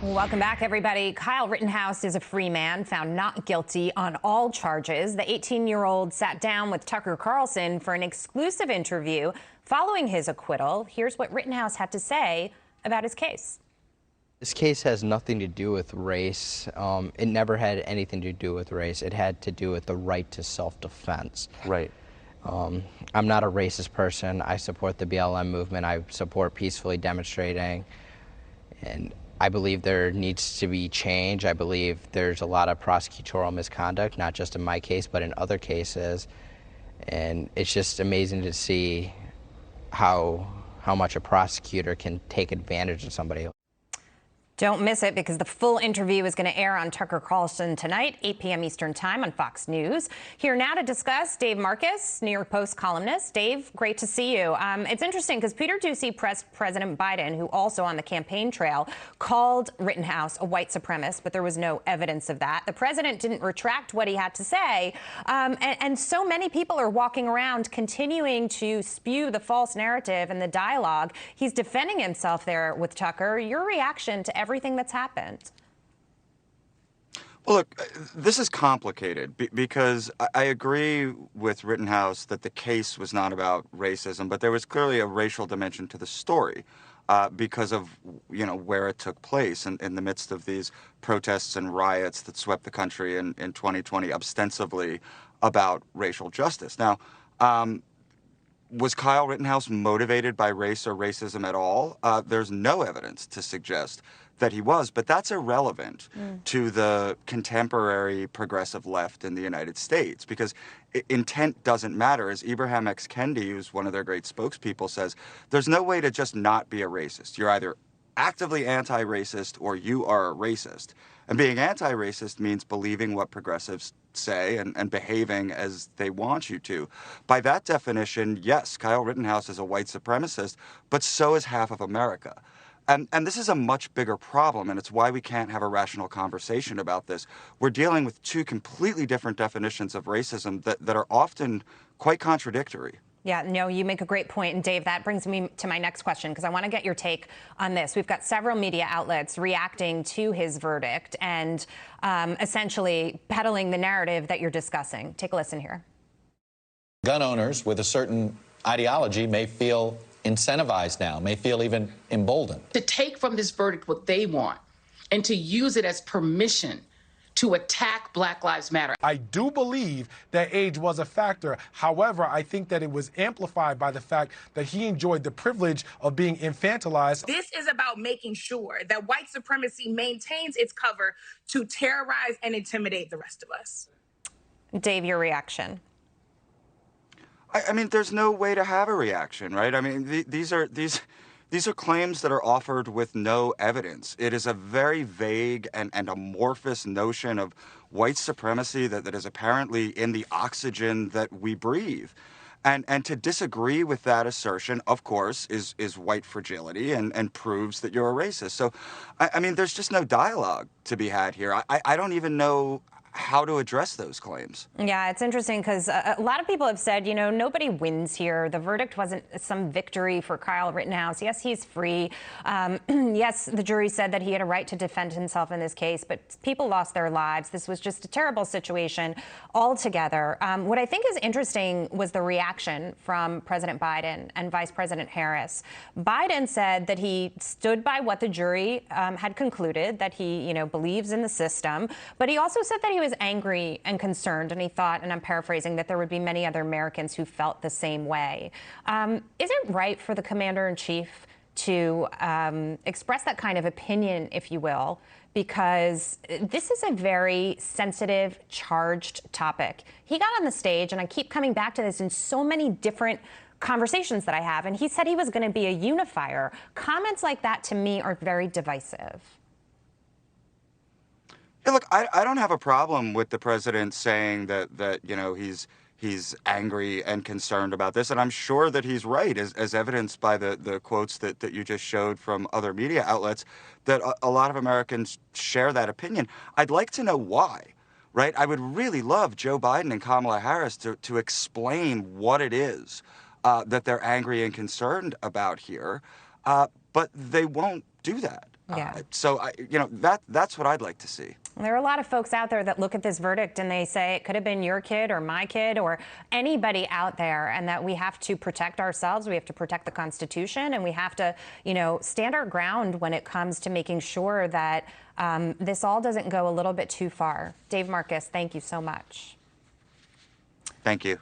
Welcome back, everybody. Kyle Rittenhouse is a free man, found not guilty on all charges. The 18-year-old sat down with Tucker Carlson for an exclusive interview following his acquittal. Here's what Rittenhouse had to say about his case. This case has nothing to do with race. It never had anything to do with race. It had to do with the right to self-defense. Right. I'm not a racist person. I support the BLM movement. I support peacefully demonstrating. And I believe there needs to be change. I believe there's a lot of prosecutorial misconduct, not just in my case, but in other cases. And it's just amazing to see how much a prosecutor can take advantage of somebody. Don't miss it, because the full interview is going to air on Tucker Carlson tonight, 8 p.m. Eastern Time on Fox News. Here now to discuss, Dave Marcus, New York Post columnist. Dave, great to see you. It's interesting because Peter Doocy pressed President Biden, who also on the campaign trail called Rittenhouse a white supremacist, but there was no evidence of that. The president didn't retract what he had to say. And so many people are walking around continuing to spew the false narrative and the dialogue. He's defending himself there with Tucker. Your reaction to everything that's happened? Well, look, this is complicated because I agree with Rittenhouse that the case was not about racism, but there was clearly a racial dimension to the story because of, where it took place in the midst of these protests and riots that swept the country in 2020, ostensibly about racial justice. Now, was Kyle Rittenhouse motivated by race or racism at all? There's no evidence to suggest that he was, but that's irrelevant to the contemporary progressive left in the United States, because intent doesn't matter. As Ibrahim X. Kendi, who's one of their great spokespeople, says, there's no way to just not be a racist. You're either actively anti-racist or you are a racist. And being anti-racist means believing what progressives say and behaving as they want you to. By that definition, yes, Kyle Rittenhouse is a white supremacist, but so is half of America. And this is a much bigger problem, and it's why we can't have a rational conversation about this. We're dealing with two completely different definitions of racism that are often quite contradictory. Yeah, no, you make a great point. And Dave, that brings me to my next question, because I want to get your take on this. We've got several media outlets reacting to his verdict and essentially peddling the narrative that you're discussing. Take a listen here. Gun owners with a certain ideology may feel incentivized now, may feel even emboldened. To take from this verdict what they want and to use it as permission to attack Black Lives Matter. I do believe that age was a factor. However, I think that it was amplified by the fact that he enjoyed the privilege of being infantilized. This is about making sure that white supremacy maintains its cover to terrorize and intimidate the rest of us. Dave, your reaction? I mean, there's no way to have a reaction, right? I mean, these are claims that are offered with no evidence. It is a very vague and amorphous notion of white supremacy that is apparently in the oxygen that we breathe. And to disagree with that assertion, of course, is white fragility and proves that you're a racist. So, I mean, there's just no dialogue to be had here. I don't even know how to address those claims. Yeah, it's interesting because a lot of people have said, nobody wins here. The verdict wasn't some victory for Kyle Rittenhouse. Yes, he's free. Yes, the jury said that he had a right to defend himself in this case, but people lost their lives. This was just a terrible situation altogether. What I think is interesting was the reaction from President Biden and Vice President Harris. Biden said that he stood by what the jury had concluded, that he, believes in the system, but he also said that he was angry and concerned, and he thought, and I'm paraphrasing, that there would be many other Americans who felt the same way. Is it right for the commander-in-chief to express that kind of opinion, if you will, because this is a very sensitive, charged topic? He got on the stage, and I keep coming back to this in so many different conversations that I have, and he said he was going to be a unifier. Comments like that, to me, are very divisive. Yeah, look, I don't have a problem with the president saying that he's angry and concerned about this, and I'm sure that he's right, as evidenced by the quotes that you just showed from other media outlets, that a lot of Americans share that opinion. I'd like to know why, right? I would really love Joe Biden and Kamala Harris to explain what it is that they're angry and concerned about here, but they won't do that. Yeah. So, that's what I'd like to see. There are a lot of folks out there that look at this verdict and they say it could have been your kid or my kid or anybody out there, and that we have to protect ourselves, we have to protect the Constitution, and we have to, stand our ground when it comes to making sure that this all doesn't go a little bit too far. Dave Marcus, thank you so much. Thank you.